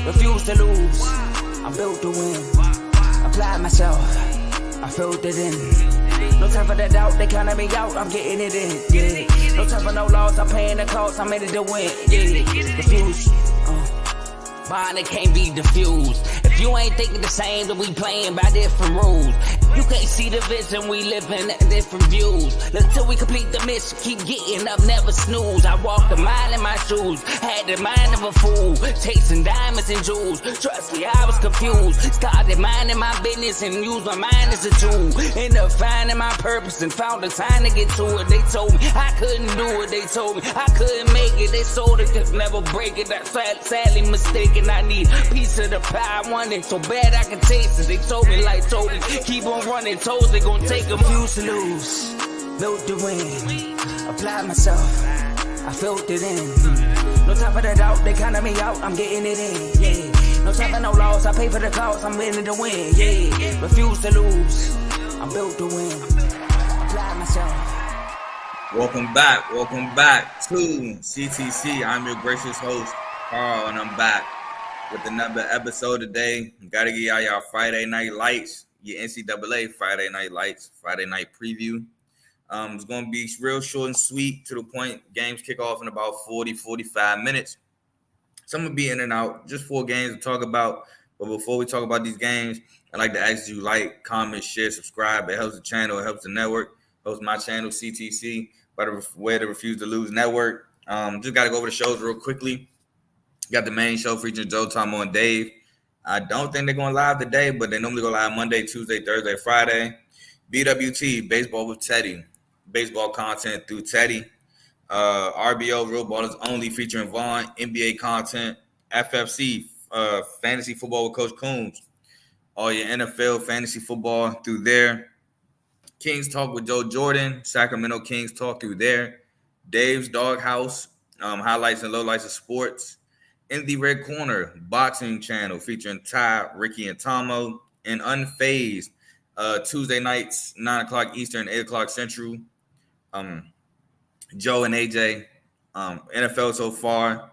Refuse to lose. I'm built to win. Apply myself. I filled it in. No time for the doubt. They counted me out. I'm getting it in. Yeah. No time for no loss. I'm paying the cost. I'm in it to win. Yeah. Refuse. Mine it can't be diffused. If you ain't thinking the same, then we playing by different rules. You can't see the vision, we living at different views. Until we complete the mission, keep getting up, never snooze. I walk the mile in my shoes, had the mind of a fool, chasing diamonds and jewels. Trust me, I was confused. Started minding my business and used my mind as a tool. Ended up finding my purpose and found the time to get to it. They told me I couldn't do it. They told me I couldn't make it. They sold it, could never break it. That's sadly mistaken. I need a piece of the pie. I want it so bad I can taste it. They told me like Toby, keep on running toes, they gon' take a few to lose. Built to win. Apply myself. I filled it in. No time for the doubt, they counted me out. I'm getting it in. Yeah. No time for no loss. I pay for the cost. I'm winning to win. Yeah. Refuse to lose. I'm built to win. Apply myself. Welcome back to CTC. I'm your gracious host, Carl, and I'm back with another episode today. Gotta give y'all Friday night lights. Your NCAA Friday night lights, Friday night preview. It's going to be real short and sweet, to the point. Games kick off in about 40, 45 minutes. Some will be in and out, just 4 games to talk about. But before we talk about these games, I'd like to ask you like, comment, share, subscribe. It helps the channel, it helps the network, helps my channel, CTC, by the way to Refuse to Lose network. Just got to go over the shows real quickly. Got the main show featuring Joe, Tomo, and Dave. I don't think they're going live today, but they normally go live Monday, Tuesday, Thursday, Friday. BWT, Baseball with Teddy. Baseball content through Teddy. RBO, Real Ballers Only, featuring Vaughn. NBA content. FFC, Fantasy Football with Coach Coombs. All your NFL fantasy football through there. Kings Talk with Joe Jordan. Sacramento Kings Talk through there. Dave's Doghouse, highlights and lowlights of sports. In the Red Corner, boxing channel featuring Ty, Ricky, and Tomo. And Unfazed, Tuesday nights, 9 o'clock Eastern, 8 o'clock Central. Joe and AJ, NFL so far.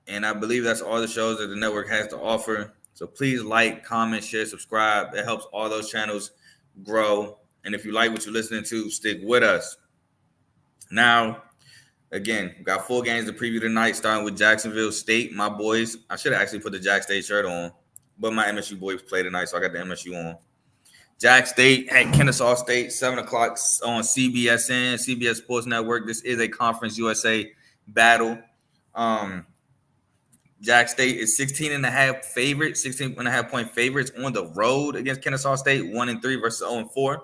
And I believe that's all the shows that the network has to offer. So please like, comment, share, subscribe. It helps all those channels grow. And if you like what you're listening to, stick with us. Now, again, we got 4 games to preview tonight, starting with Jacksonville State. My boys, I should have actually put the Jack State shirt on, but my MSU boys play tonight, so I got the MSU on. Jack State at Kennesaw State, 7 o'clock on CBSN, CBS Sports Network. This is a Conference USA battle. Jack State is 16.5 favorites, 16.5 point favorites on the road against Kennesaw State, 1-3 versus 0-4.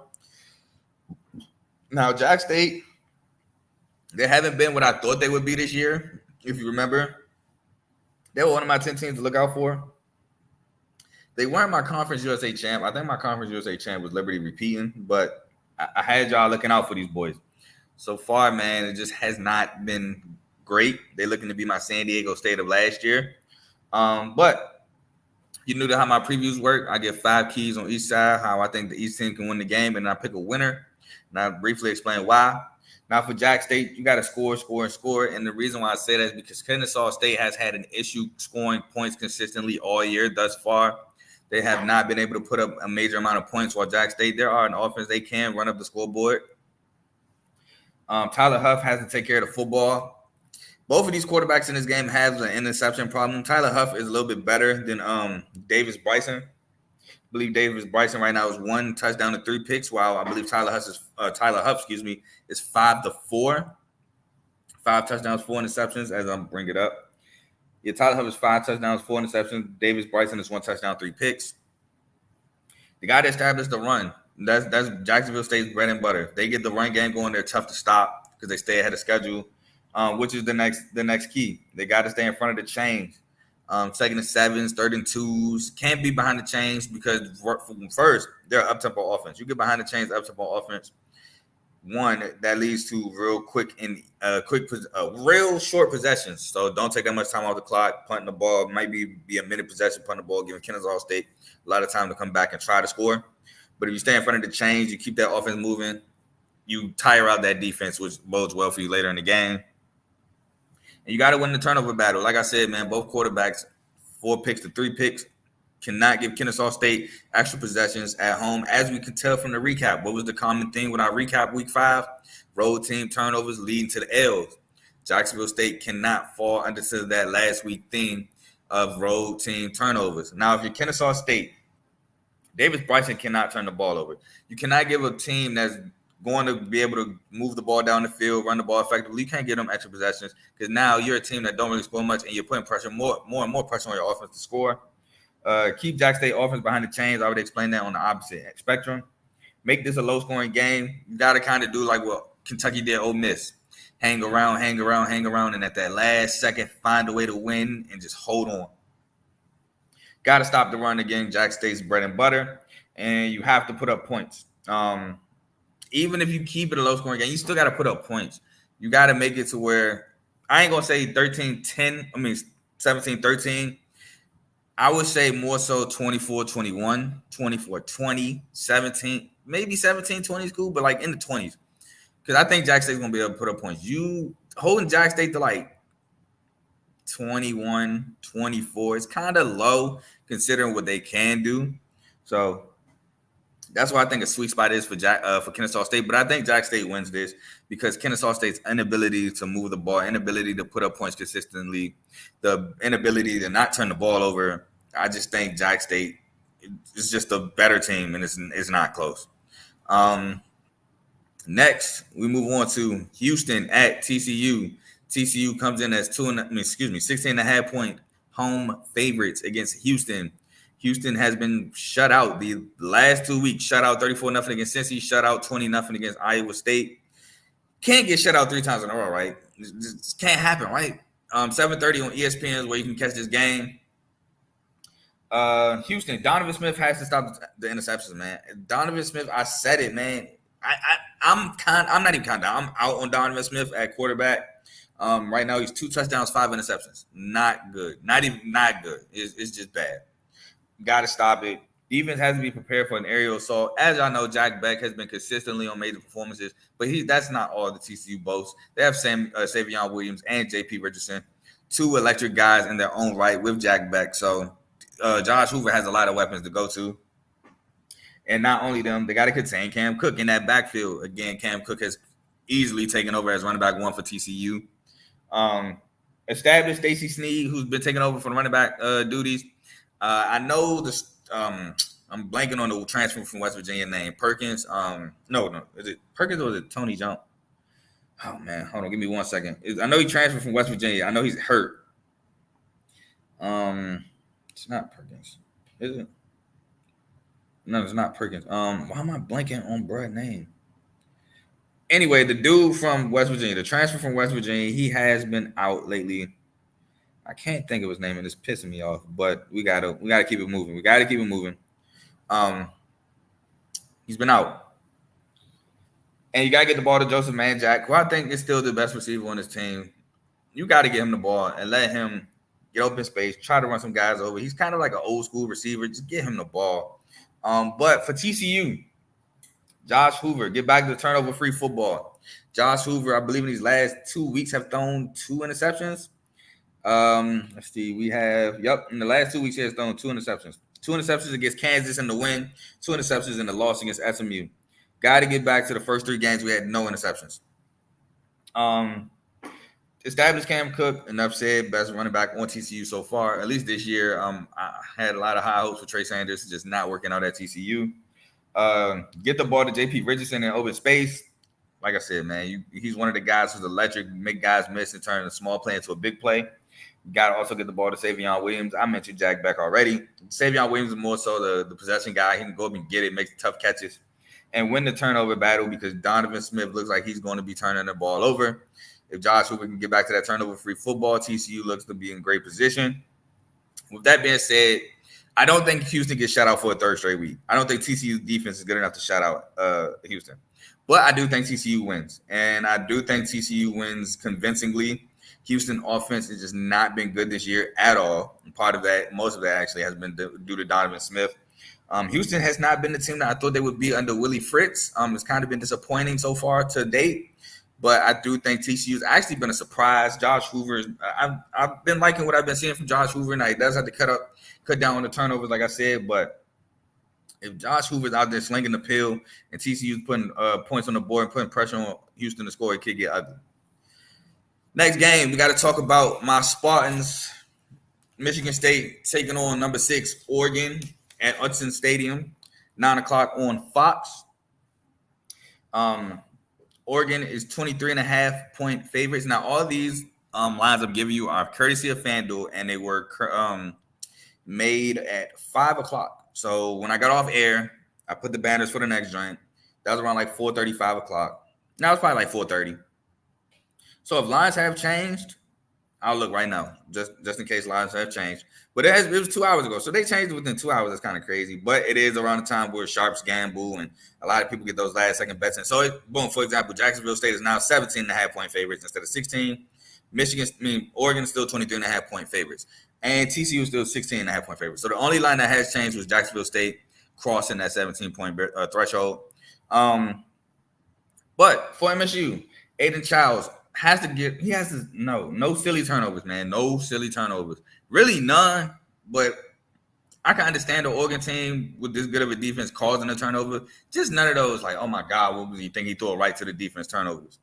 Now, Jack State, they haven't been what I thought they would be this year. If you remember, they were one of my 10 teams to look out for. They weren't my Conference USA champ. I think my Conference USA champ was Liberty repeating, but I had y'all looking out for these boys. So far, man, it just has not been great. They're looking to be my San Diego State of last year. But you knew how my previews work. I get 5 keys on each side, how I think the East team can win the game, and I pick a winner. And I briefly explain why. Now, for Jack State, you got to score. And the reason why I say that is because Kennesaw State has had an issue scoring points consistently all year thus far. They have not been able to put up a major amount of points, while Jack State, there are an offense they can run up the scoreboard. Tyler Huff has to take care of the football. Both of these quarterbacks in this game have an interception problem. Tyler Huff is a little bit better than Davis Bryson. I believe Davis Bryson right now is 1 touchdown to 3 picks, while I believe Tyler Huff is 5 to 4. 5 touchdowns, 4 interceptions, as I'm bring it up. Yeah, Tyler Huff is 5 touchdowns, 4 interceptions. Davis Bryson is 1 touchdown, 3 picks. The guy that established the run, that's Jacksonville State's bread and butter. If they get the run game going, they're tough to stop because they stay ahead of schedule, which is the next key. They got to stay in front of the chains. 2nd and 7s, 3rd and 2s. Can't be behind the chains because first, they're an up-tempo offense. You get behind the chains, up-tempo offense. One, that leads to real quick and real short possessions. So don't take that much time off the clock. Punting the ball might be a minute possession, punting the ball, giving Kennesaw State a lot of time to come back and try to score. But if you stay in front of the chains, you keep that offense moving, you tire out that defense, which bodes well for you later in the game. And you got to win the turnover battle. Like I said, man, both quarterbacks 4 picks to 3 picks. Cannot give Kennesaw State extra possessions at home. As we can tell from the recap, what was the common theme when I recap week 5? Road team turnovers leading to the L's. Jacksonville State cannot fall under that last week theme of road team turnovers. Now, if you're Kennesaw State, Davis Bryson cannot turn the ball over. You cannot give a team that's going to be able to move the ball down the field, run the ball effectively. You can't give them extra possessions because now you're a team that don't really score much and you're putting pressure, more and more pressure on your offense to score. Keep Jack State offense behind the chains. I already explained that on the opposite spectrum. Make this a low-scoring game. You got to kind of do like what Kentucky did Ole Miss. Hang around, and at that last second, find a way to win and just hold on. Got to stop the run again. Jack State's bread and butter, and you have to put up points. Even if you keep it a low-scoring game, you still got to put up points. You got to make it to where I ain't going to say 13-10. I mean, 17-13. I would say more so 24-21, 24-20, 17, maybe 17-20 is cool, but like in the 20s. Because I think Jack State's going to be able to put up points. You holding Jack State to like 21, 24 is kind of low considering what they can do. So that's why I think a sweet spot is for Kennesaw State. But I think Jack State wins this because Kennesaw State's inability to move the ball, inability to put up points consistently, the inability to not turn the ball over. I just think Jack State is just a better team, and it's not close. Next, we move on to Houston at TCU. TCU comes in as 16.5 point home favorites against Houston. Houston has been shut out the last 2 weeks. Shut out 34-0 against Cincy. Shut out 20-0 against Iowa State. Can't get shut out 3 times in a row, right? It just can't happen, right? 7:30 on ESPN is where you can catch this game. Houston, Donovan Smith has to stop the interceptions, man. Donovan Smith, I said it, man. I'm not even counting down. I'm out on Donovan Smith at quarterback. Right now, he's 2 touchdowns, 5 interceptions. Not good. Not good. It's just bad. Got to stop it. Defense has to be prepared for an aerial assault. As y'all know, Jack Beck has been consistently on major performances, but that's not all the TCU boasts. They have Savion Williams and J.P. Richardson, 2 electric guys in their own right with Jack Beck. So Josh Hoover has a lot of weapons to go to. And not only them, they got to contain Cam Cook in that backfield. Again, Cam Cook has easily taken over as running back 1 for TCU. Established Stacey Sneed, who's been taking over for the running back duties. I know this. I'm blanking on the transfer from West Virginia name. Perkins. No. Is it Perkins or is it Tony Jones? Oh man, hold on. Give me 1 second. I know he transferred from West Virginia. I know he's hurt. It's not Perkins, is it? No, it's not Perkins. Why am I blanking on Brad's name? Anyway, the dude from West Virginia, the transfer from West Virginia, he has been out lately. I can't think of his name, and it's pissing me off. But we gotta keep it moving. He's been out, and you gotta get the ball to Joseph Manjack, who I think is still the best receiver on this team. You gotta get him the ball and let him get open space. Try to run some guys over. He's kind of like an old school receiver. Just get him the ball. But for TCU, Josh Hoover, get back to turnover-free football. Josh Hoover, I believe in these last 2 weeks, have thrown 2 interceptions. Let's see. In the last 2 weeks, he has thrown 2 interceptions. 2 interceptions against Kansas in the win, 2 interceptions in the loss against SMU. Got to get back to the first 3 games. We had no interceptions. Established Cam Cook, enough said, best running back on TCU so far, at least this year. I had a lot of high hopes for Trey Sanders, just not working out at TCU. Get the ball to J.P. Richardson in open space. Like I said, man, he's one of the guys who's electric, make guys miss and turn a small play into a big play. You got to also get the ball to Savion Williams. I mentioned Jack Beck already. Savion Williams is more so the possession guy. He can go up and get it, make tough catches, and win the turnover battle because Donovan Smith looks like he's going to be turning the ball over. If Josh Hoover can get back to that turnover-free football, TCU looks to be in great position. With that being said, I don't think Houston gets shut out for a 3rd straight week. I don't think TCU's defense is good enough to shut out Houston. But I do think TCU wins. And I do think TCU wins convincingly. Houston offense has just not been good this year at all. And part of that, most of that actually has been due to Donovan Smith. Houston has not been the team that I thought they would be under Willie Fritz. It's kind of been disappointing so far to date. But I do think TCU's actually been a surprise. Josh Hoover, I've been liking what I've been seeing from Josh Hoover. Now he does have to cut down on the turnovers, like I said. But if Josh Hoover's out there slinging the pill and TCU's putting points on the board and putting pressure on Houston to score, it could get ugly. Next game, we got to talk about my Spartans. Michigan State taking on number 6 Oregon at Hudson Stadium, 9:00 on Fox. Oregon is 23.5-point favorites. Now, all these lines I'm giving you are courtesy of FanDuel, and they were made at 5:00. So when I got off air, I put the banners for the next joint. That was around like 4:30, 5 o'clock. Now it's probably like 4:30. So if lines have changed, I'll look right now, just in case lines have changed. But it was 2 hours ago, so they changed it within 2 hours. That's kind of crazy. But it is around the time where sharps gamble and a lot of people get those last-second bets in. So, boom, for example, Jacksonville State is now 17.5-point favorites instead of 16. Oregon is still 23.5-point favorites. And TCU is still 16.5-point favorites. So the only line that has changed was Jacksonville State crossing that 17-point threshold. But for MSU, Aiden Childs no silly turnovers, man. No silly turnovers. Really none, but I can understand the Oregon team with this good of a defense causing a turnover. Just none of those like, oh my God, what was he think he threw it right to the defense turnovers.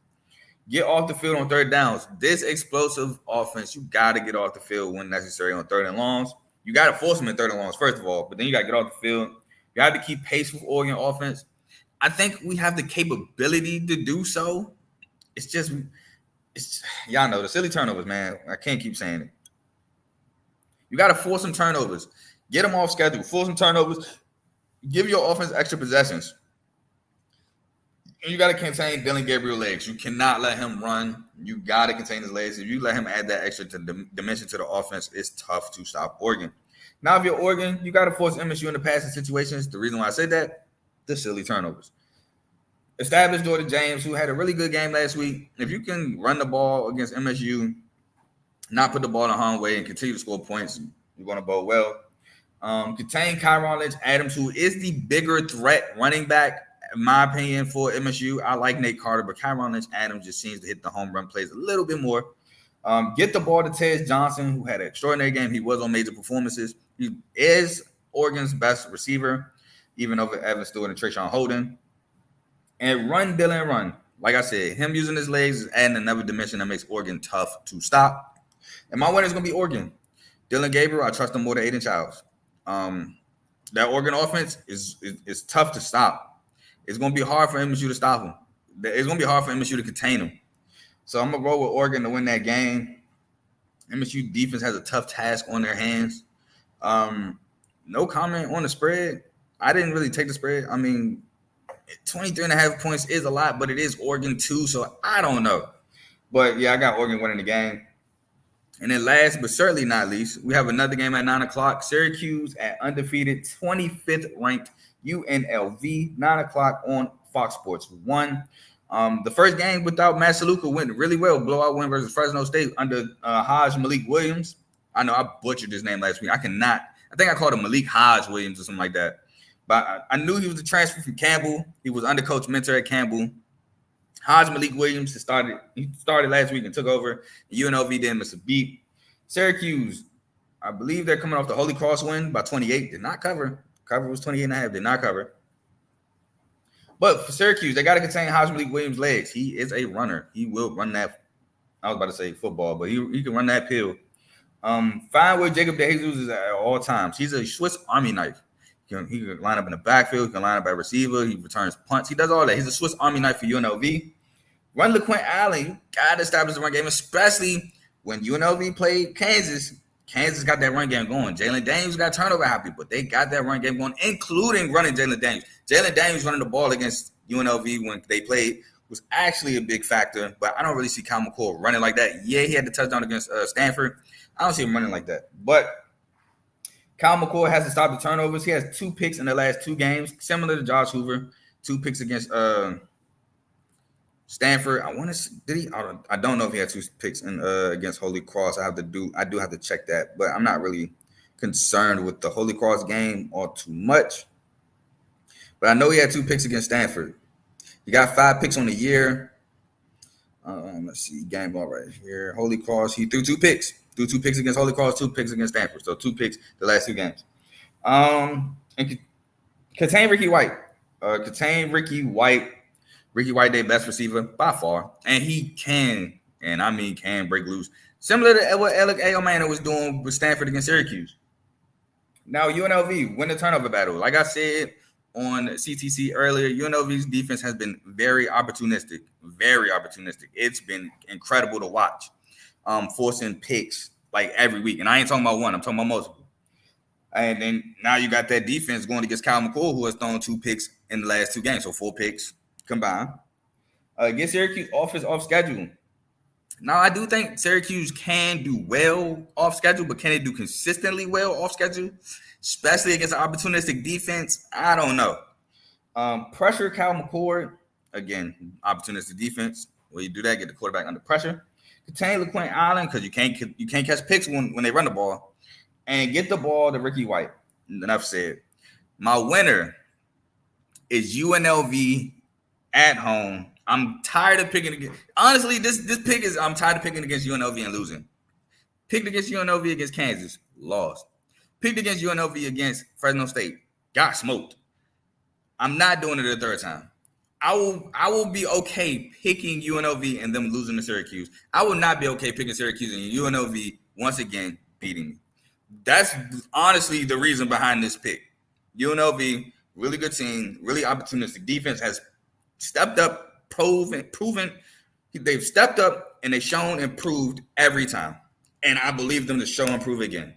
Get off the field on third downs. This explosive offense, you got to get off the field when necessary on third and longs. You got to force them in third and longs, first of all, but then you got to get off the field. You have to keep pace with Oregon offense. I think we have the capability to do so. It's y'all know the silly turnovers, man. I can't keep saying it. You got to force some turnovers. Get them off schedule. Force some turnovers. Give your offense extra possessions. And you got to contain Dylan Gabriel's legs. You cannot let him run. You got to contain his legs. If you let him add that extra dimension to the offense, it's tough to stop Oregon. Now, if you're Oregon, you got to force MSU into passing situations. The reason why I said that, the silly turnovers. Established Jordan James, who had a really good game last week. If you can run the ball against MSU, not put the ball in the harm's way, and continue to score points, you're going to bode well. Contain Kyron Lynch-Adams, who is the bigger threat running back, in my opinion, for MSU. I like Nate Carter, but Kyron Lynch-Adams just seems to hit the home run plays a little bit more. Get the ball to Tez Johnson, who had an extraordinary game. He was on major performances. He is Oregon's best receiver, even over Evan Stewart and Trayshawn Holden. And run, Dylan, run. Like I said, him using his legs is adding another dimension that makes Oregon tough to stop. And my winner is going to be Oregon. Dylan Gabriel, I trust him more than Aiden Childs. That Oregon offense is tough to stop. It's going to be hard for MSU to stop him. It's going to be hard for MSU to contain him. So I'm going to roll with Oregon to win that game. MSU defense has a tough task on their hands. No comment on the spread. I didn't really take the spread. I mean, 23.5 points is a lot, but it is Oregon too, so I don't know. But, yeah, I got Oregon winning the game. And then last but certainly not least, we have another game at 9 o'clock. Syracuse at undefeated 25th ranked UNLV, 9 o'clock on Fox Sports 1. The first game without Matt Saluka went really well. Blowout win versus Fresno State under Hodge Malik Williams. I know I butchered his name last week. I think I called him Malik Hodge Williams or something like that. But I knew he was a transfer from Campbell. He was under Coach Mentor at Campbell. Hodge Malik Williams he started last week and took over. UNLV didn't miss a beat. Syracuse, I believe they're coming off the Holy Cross win by 28. Did not cover. Cover was 28.5. Did not cover. But for Syracuse, they got to contain Hodge Malik Williams' legs. He is a runner. He will run that. I was about to say football, but he can run that pill. Fine with Jacob DeJesus is at all times. He's a Swiss Army knife. He can line up in the backfield. He can line up at receiver. He returns punts. He does all that. He's a Swiss Army knife for UNLV. Run LeQuint Allen. You got to establish the run game, especially when UNLV played Kansas. Kansas got that run game going. Jalen Daniels got turnover happy, but they got that run game going, including running Jalen Daniels. Jalen Daniels running the ball against UNLV when they played was actually a big factor, but I don't really see Kyle McCord running like that. Yeah, he had the touchdown against Stanford. I don't see him running like that. But Kyle McCord has to stop the turnovers. He has 2 picks in the last 2 games, similar to Josh Hoover. 2 picks against Stanford. I don't know if he had 2 picks against Holy Cross. I do have to check that, but I'm not really concerned with the Holy Cross game all too much. But I know he had 2 picks against Stanford. He got 5 picks on the year. Let's see, game ball right here. Holy Cross, he threw 2 picks. Threw 2 picks against Holy Cross, 2 picks against Stanford. So 2 picks the last 2 games. And contain Ricky White. Ricky White, their best receiver by far. And he can break loose. Similar to what Alec Aomana was doing with Stanford against Syracuse. Now, UNLV win the turnover battle. Like I said on CTC earlier, UNLV's defense has been very opportunistic. Very opportunistic. It's been incredible to watch. Forcing picks like every week. And I ain't talking about one. I'm talking about multiple. And then now you got that defense going against Kyle McCool, who has thrown 2 picks in the last 2 games. So 4 picks combined. Get Syracuse off schedule. Now, I do think Syracuse can do well off schedule, but can they do consistently well off schedule, especially against an opportunistic defense? I don't know. Pressure Kyle McCord, again, opportunistic defense. When you do that, get the quarterback under pressure. Contain LaQuint Allen because you can't catch picks when they run the ball, and get the ball to Ricky White. Enough said. My winner is UNLV at home. I'm tired of picking against. Honestly, this pick is I'm tired of picking against UNLV and losing. Picked against UNLV against Kansas, lost. Picked against UNLV against Fresno State, got smoked. I'm not doing it a third time. I will be okay picking UNLV and them losing to Syracuse. I will not be okay picking Syracuse and UNLV once again beating me. That's honestly the reason behind this pick. UNLV, really good team, really opportunistic defense, has stepped up. Proven they've stepped up and they've shown and proved every time. And I believe them to show and prove again.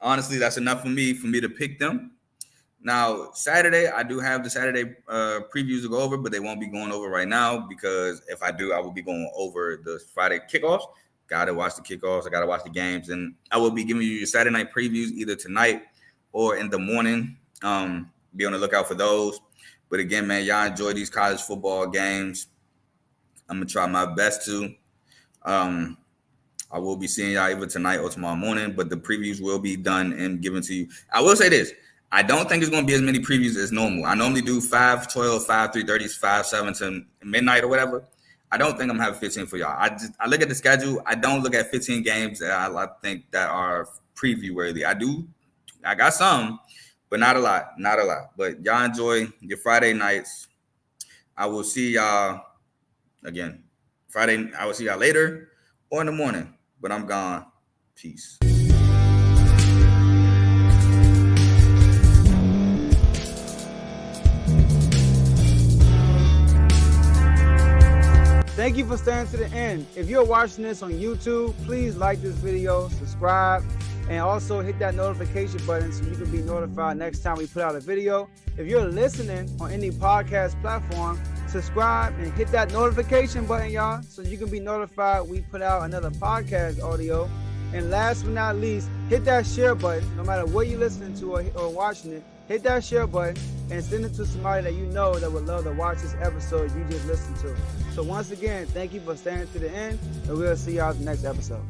Honestly, that's enough for me to pick them. Now, Saturday, I do have the Saturday previews to go over, but they won't be going over right now because if I do, I will be going over the Friday kickoffs. Got to watch the kickoffs. I got to watch the games. And I will be giving you your Saturday night previews either tonight or in the morning. Be on the lookout for those. But again, man, y'all enjoy these college football games. I'm going to try my best to. I will be seeing y'all either tonight or tomorrow morning, but the previews will be done and given to you. I will say this. I don't think it's going to be as many previews as normal. I normally do 5, 12, 5, 3:30s, 5, 7 to midnight or whatever. I don't think I'm having 15 for y'all. I look at the schedule. I don't look at 15 games that I think that are preview worthy. I got some. But not a lot. But y'all enjoy your Friday nights. I will see y'all again. Friday, I will see y'all later or in the morning. But I'm gone. Peace. Thank you for staying to the end. If you're watching this on YouTube, please like this video, subscribe, and also hit that notification button so you can be notified next time we put out a video. If you're listening on any podcast platform, subscribe and hit that notification button, y'all, so you can be notified we put out another podcast audio. And last but not least, hit that share button. No matter what you're listening to or watching it, hit that share button and send it to somebody that you know that would love to watch this episode you just listened to. So once again, thank you for staying to the end, and we'll see y'all in the next episode.